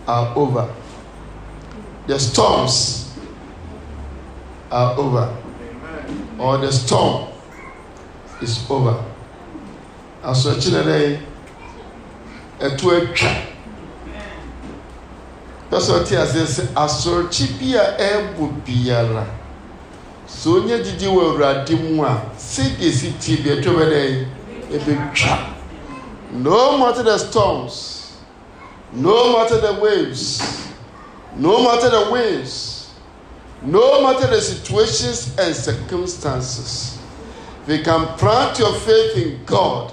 are over. The storms are over. Or the storm is over. As a children, a 12. That's what he says. As a chipia biara. So near did you were radimwa. Say this city be a big trap. No matter the storms, no matter the waves, no matter the winds, no matter the situations and circumstances, we can plant your faith in God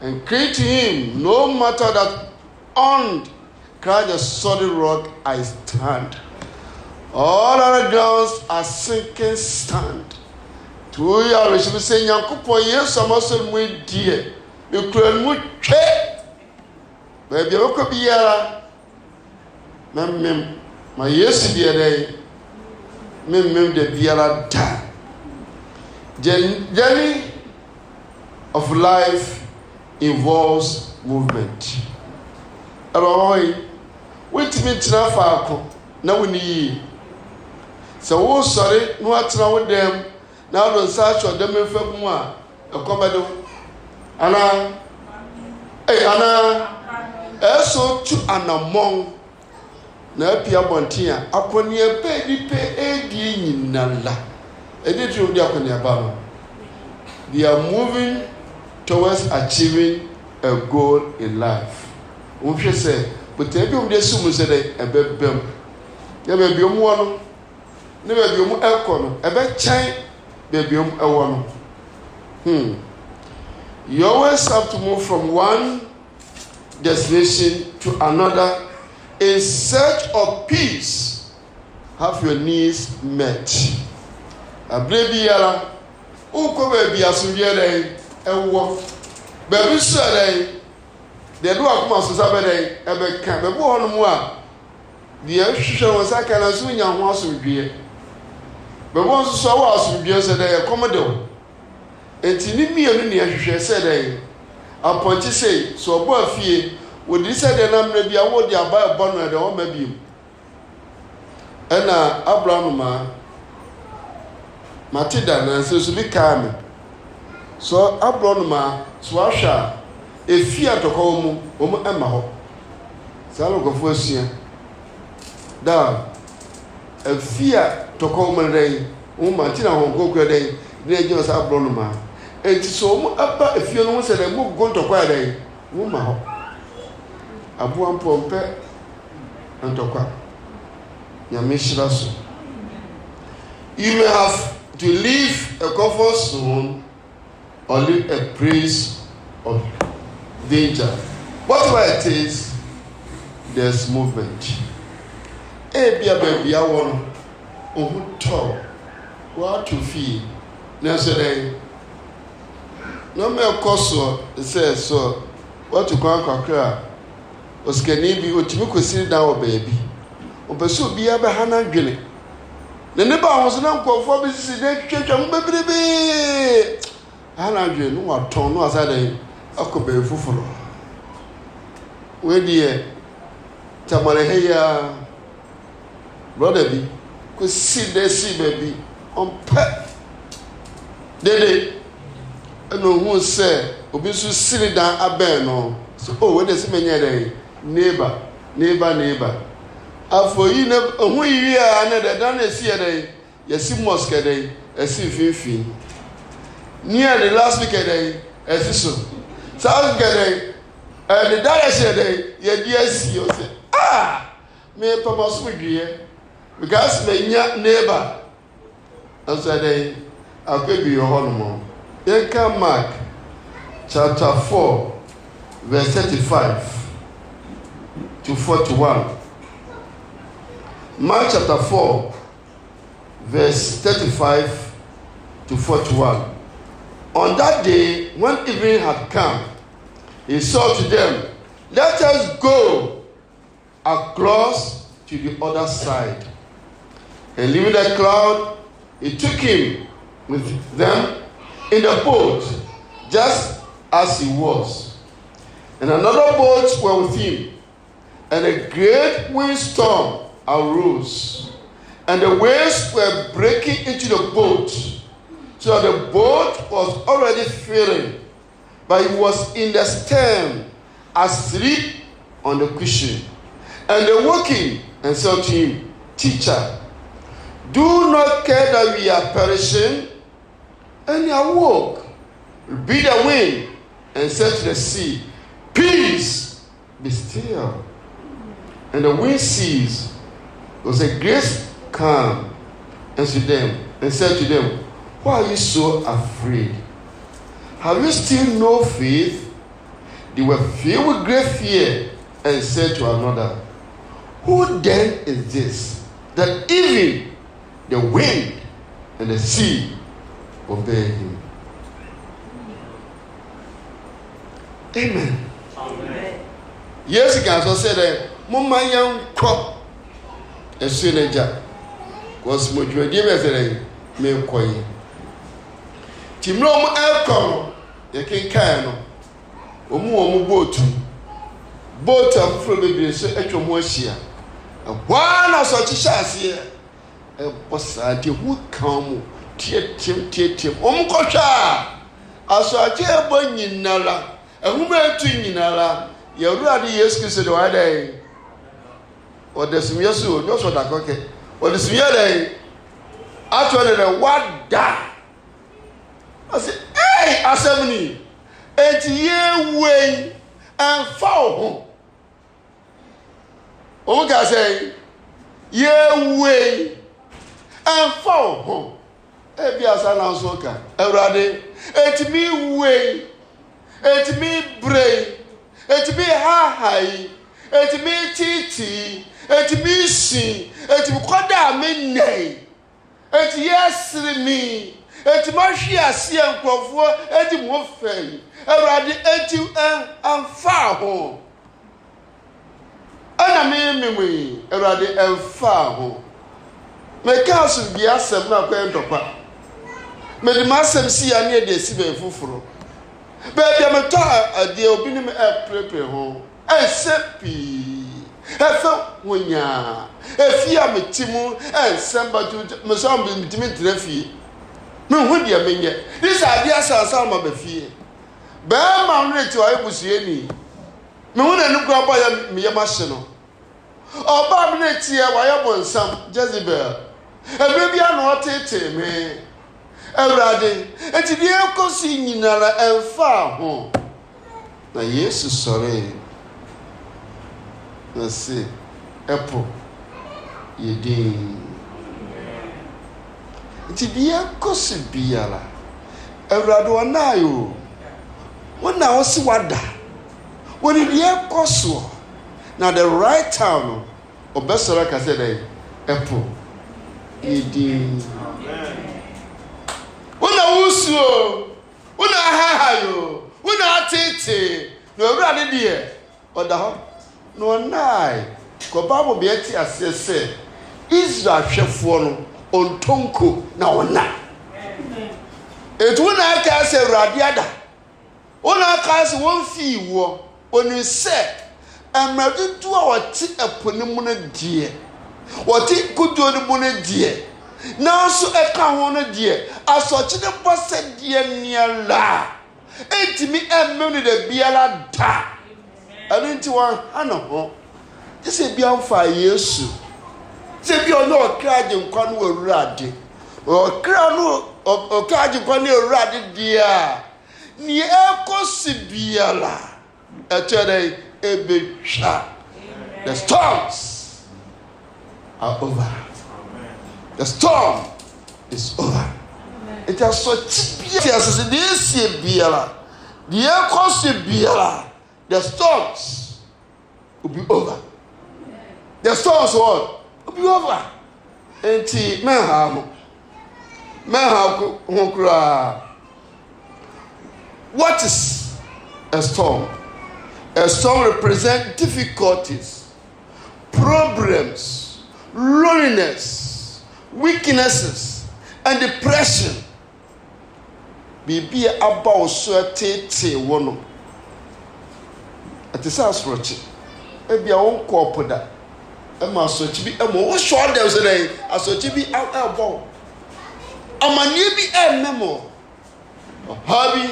and cry to Him. No matter that, on Christ the solid rock I stand. All other grounds are sinking sand. To your receive saying, Yankupo, yes, I'm also with dear. You could move check. Baby, you could be here. Mem, my yesterday, mem, the Biara da. Journey of life involves movement. Alloy, wait me to Falco. Now we need. So, sorry, no, what's wrong with them? Now, don't search for them in February. A commando. Anna, so to an among Napia Bontia, upon your baby pay a nala. A little diaconia. We are moving towards achieving a goal in life. We should say, but every of the summons a baby. Never be one, never be more alcohol, a bad chain, baby, a one. You always have to move from one destination to another in search of peace. Have your needs met. A baby yara, who come baby as you get a walk. Baby, sir, they do have most of the ever can be born more. The extra was I can assume your house will be. But once so was with you said a commodore. And in me and the said, a point to say, so boy fear would this say the number be award your buy a bonnet at all maybe. And Abraham Matilda and says to be calm. So Abraham Swasha, a fear to home, Emma. Salon of first year. Da a fear to come and day, Tina won't go day, they just have Bronoma. And so up if you don't say they move going to quiet day, woman. A buon pompe and to quack. Yamishrasu. You may have to leave a comfort zone or leave a place of danger. Whatever it is, there's movement. Bia baby, I want to talk. What to feel? Yesterday, no more coso says so. What to go and cry? Was can be what you could sit down, baby. Or pursue be a Hannah Gilly. The neighbor was not called for business in the church and baby. Hannah Gilly, no one told no as I could be full. Where dear Tamaleheya. Brother B, could see the sea baby on pet. Dede, I know who said, Obisu sitting down a bear no. So, oh, what does it mean? Neighbor. For you never, who you are another than a sea day, you see mosque day, a sea fin. Near the last week a day, as you saw. South day, and the Daya day, ye dear see you say, ah, me papa sweet dear. Because my neighbor, as I say, I could be your honeymoon. Here come Mark chapter 4, verse 35 to 41. Mark chapter 4, verse 35 to 41. On that day, when evening had come, he said to them, "Let us go across to the other side." And leaving the crowd, he took him with them in the boat, just as he was. And another boat were with him. And a great windstorm arose, and the waves were breaking into the boat, so the boat was already filling, but he was in the stern, asleep on the cushion. And they woke him and said to him, Teacher, do not care that we are perishing? And he awoke, rebuked the wind, and said to the sea, Peace, be still. And the wind ceased. There was a great calm, and said to them, Why are you so afraid? Have you still no faith? They were filled with great fear and said to another, Who then is this, that even the wind and the sea obey him? Amen. Yes, guys, I said that Mama young crop a synager was much more dear me coin. Timrom Elcom, the king Kano, Omu boat of Florida, so at your moisia. And one of such a chance here, a boss idea would come, tear Tim, Omkosha. I saw a dear boy in Nala, a woman twin in Nala, you're rather yes, said the other day. Or the Simiasu, just what I cook, or the Simia actually, what that? I said, Hey, Assembly, 8 year way and foul. Oh, God, say, year way and foul. Ebi asana soka. Everybody, it me way, it me brain, it me high, it me titi, it me sin, it me koda me nay, it yes me, it mashi asi enkrofo, it mo fey. Everybody, it and foul. Ana me everybody and foul. Me council be asem na kwentokwa. Me the masem si ane de si be fufuro. Baby am to de obi ni me prepare ho. Ensepi. Efa wonya. Efia me timu ensamba to me so me timi trafie. Me hu de menye. This idea sansan ma be fie. Ba ma nre ti o ebusie ni. Me hu na nu kura ba ya me yema hye no. Oba me ti e wa ya bonsam Jezebel. Ebe bia no tete me. Ewrade, enti die kosi nyinara emfa ho. Na Yesu sore. Na se epo yedin. Enti die kosi biara. Ewrade wanayo. Wona wosi wada. Woni die koso. Na the right time obesora ka say dey epo yedin. Una wusuo, una hahayo, una tete, no ewrade de oda ho. No nai, ko Bible be ati asese Israel hwefo no ontonko na ona. Etu na aka se ewrade ada. Una aka se won fi wo, oni se amadu tu a wati eponi mu na die. Wati kudo ni mu na die. Now so eka ho no de asochi de bose de niala entimi emmenu de biala da anti wan ano ho se bia mfa Yesu se bia onookraje nkwa no awurade okra nookraje nkwa no awurade dia ni ekosi biala etere ebetwa. The storms are over. The storm is over. It has so cheap. The storms will be over. The storms will be over. Enti what is a storm? A storm represents difficulties, problems, loneliness, weaknesses, and depression. Bibi about so tete wono. At the house roche. ebia won kɔɔpo da ɛma asɔkyi bi ɛma wo sure dem sɛ dɛn asɔkyi bi ɛbɔ amanie bi ɛmmɛmɔ ɔha bi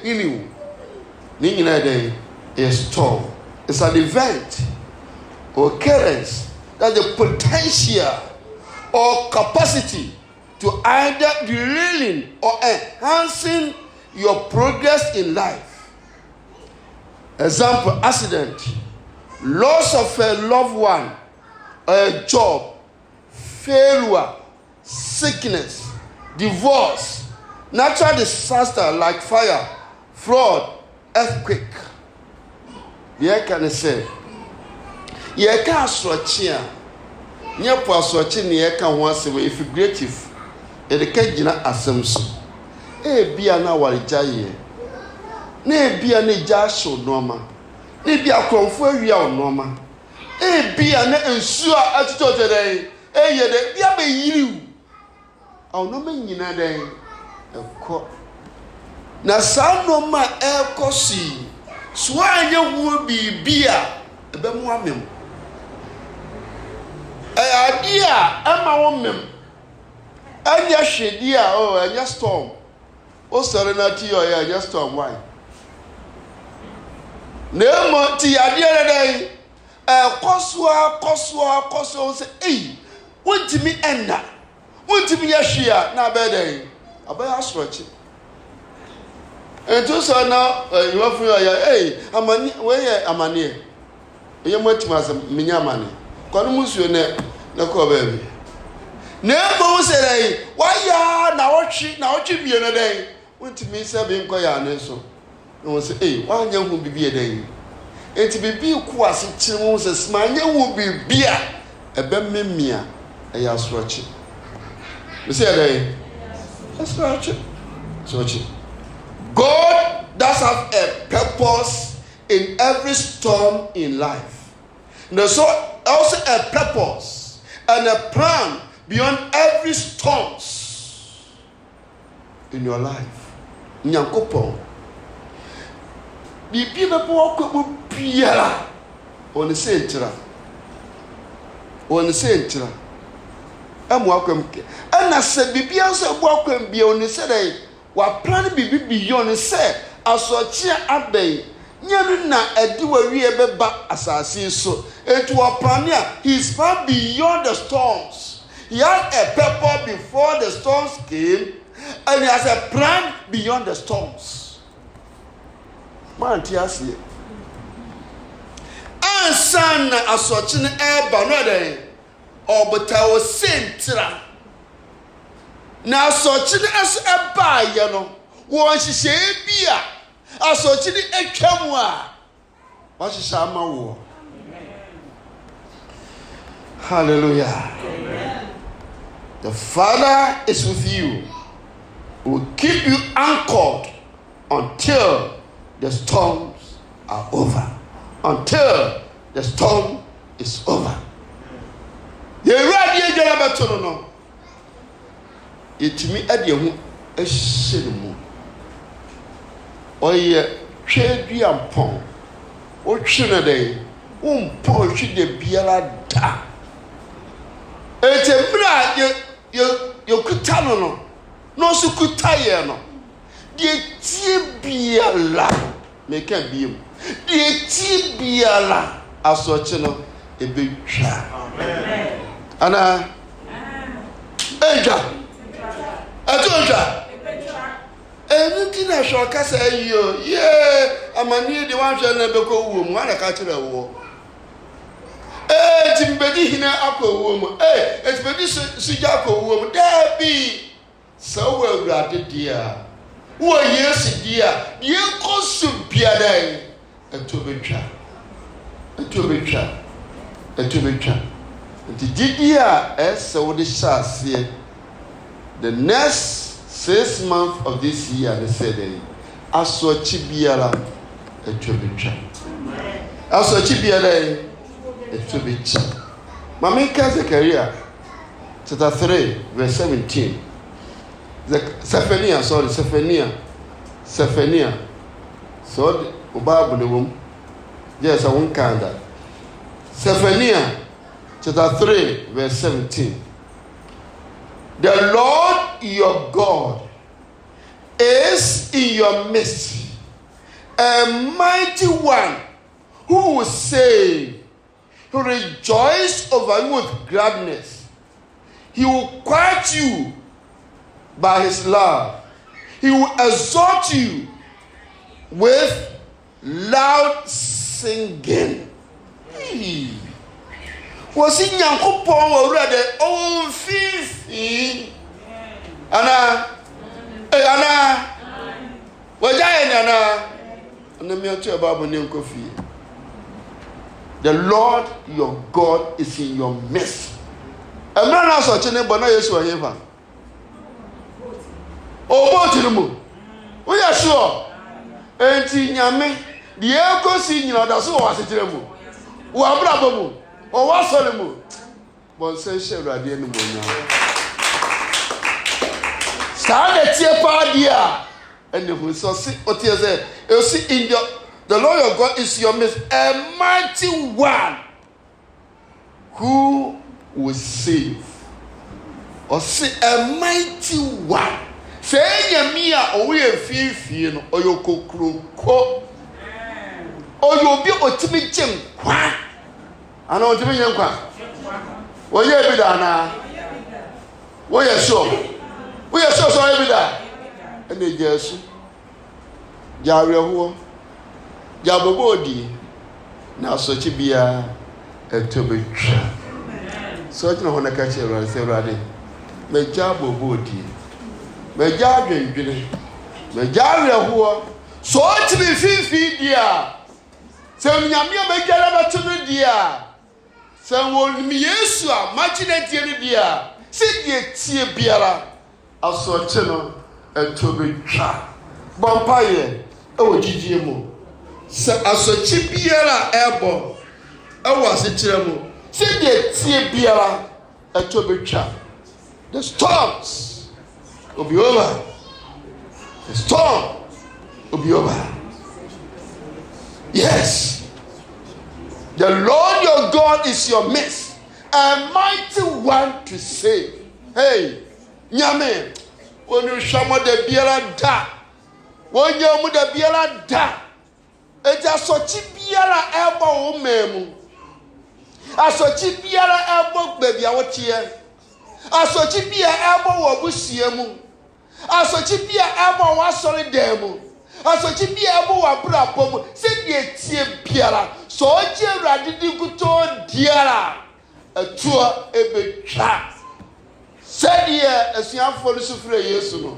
iniw ne nyinaa dɛn a storm. It's an event or occurrence that the potential or capacity to either derailing or enhancing your progress in life. Example, accident, loss of a loved one, a job, failure, sickness, divorce, natural disaster like fire, flood, earthquake. Deɛ ka ne sɛ yɛka asorɔkye a nyɛ po asorɔkye ne yɛka ho asɛm figurative yɛde ka gyina asɛm so ebia na waregya yɛ na ebia na gya ahyew nneɛma na ebia akorɔmfo awia nneɛma ebia na nsuo a atotɔ dɛn ɛyɛ dɛ bia bɛyiriw ɔnneɛma nyinaa dɛn ɛkɔ na saa nneɛma ɛkɔ so so anya hu bibi a ebe mu amem ade a ama wo mem anya hwedi a anya storm o sare na ti o ya anya storm why na mo ti ade re dai koso se wontimi enna wontimi ya hwea na be dai abaya asrochi ento so na you afu ya amani we ye amani ye motima asem menya amani kwanu musuo na ko baabi na ebo se dai waya na wotwe bie no dai wontimi se be nko ya ne so na wo se wanya hu bibi e dai enti bibi ku ase kyire wo se smanya hu bibi a ebe memia e ya sorochi we say dai sorochi. God does have a purpose in every storm in life. There's also a purpose and a plan beyond every storms in your life. Nyankopon. Bibi bebo ko biara. Oni se ntira. Emu akwam ke. Ana se bibi anso ebu akwam bia oni se dai wa plan bibi beyond say asochi abey nyanu na edi wa wie beba asase so etu wa plan he is far beyond the storms. He had a purpose before the storms came and he has a plan beyond the storms. Man tiasi ansan na asochi na eba no dey obota o sentira na asochi na as eba ye no wo nhihye bia asochi ni atwam a wa hihye ama wo. Hallelujah. Amen. The Father is with you. He will keep you anchored until the storms are over. Until the storm is over. The radio jalabato no. Itimi ade hu ehye no mu. Oye twedua mpon. O twe na dey. Wo mpon twe de biara da. Etemra yo kuta no so kuta ye no de tie biala me kan biem de tie biala asoche no ebetwa. Amen. Ana eja enti na sho kasa yo ye amani de wan hwe na beko wo mu ana ka kire wo timbedi hina akowo mu etibedi sija akowo mu dabi so awurade dia wo yesu dia ye kosum piadai etobetwa didia wo de shase the next 6 months of this year they said asochi biara etobetwa asochi biara etobetwa. Mama Zechariah chapter 3 verse 17. Zephaniah. So the Bible the womb. Yes, I won't count that. Zephaniah chapter 3 verse 17. The Lord your God is in your midst, a mighty one who will save, who rejoice over you with gladness. He will quiet you by his love. He will exhort you with loud singing. Was in Yankopon already? Oh, Fifi. Anna, Anna, was I Anna? And the military about Kofi. The Lord your God is in your midst. A man has such a name, but not yes, or ever. Oh, what to the moon? We are sure. And in Yame, the echo senior, that's all I said to them. Who are bravo, or what's on the moon? But say, shall I be any more now? Stand at your party, and if we saw see what you say, you see in the Lord your God is your midst, a mighty one who will save. Or say a mighty one. Say Yamia or we a fear or your cook or you'll be a timid gem. I know what you mean. Well, yeah, be done. We are sure. We are so sorry with that. And they just Jario Jabobodi now such a beer a toby. Such no one a catcher and say, Raddy. Me jabo bodi, me jabo ndwene, me jabo ho. So to be fifi dia. Se nyame me jara ba to dia. Se won mi Yesu a machine tie dia. Se die tie biara. Aso che no ento be twa. Bompaye e wo gigie mu. Se aso che biara ebo e wo ase kire mu. Se die tie biara ento be twa. The storms will be over. The storm will be over. Yes. The Lord your God is your midst, a mighty one to save. Hey, Nyame, when you shamo de biara da, when you mu de biara da, it is such biara elbow memu. A such biara elbow baby out here. Asochi bia ebo wo busie mu asochi bia ebo wa sori dem mu asochi bia ebo wa brabo mu se die tie biara so oje awrade di guto diara atua ebetwa se die asuafo lu sufre Yesu no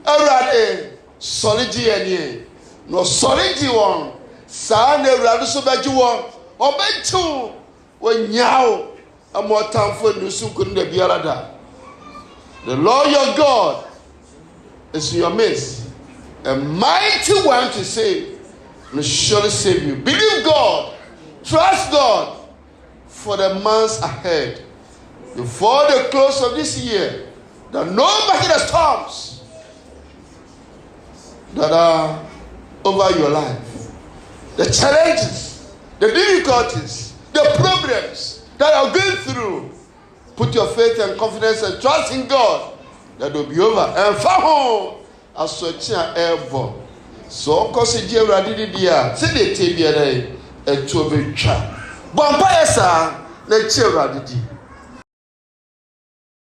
awrade solidi ene no solidi won sa na awrade so baji won obetu wonyao amotamfo nusu kunde biara da. The Lord your God is in your midst, a mighty one to save, and surely save you. Believe God, trust God for the months ahead. Before the close of this year, that no matter the storms that are over your life, the challenges, the difficulties, the problems that are going through, put your faith and confidence and trust in God that will be over. And for home, as such an airborne. So, of course, it's a radically dear. Say the Tabia a to be trap. Bompire, sir, the children.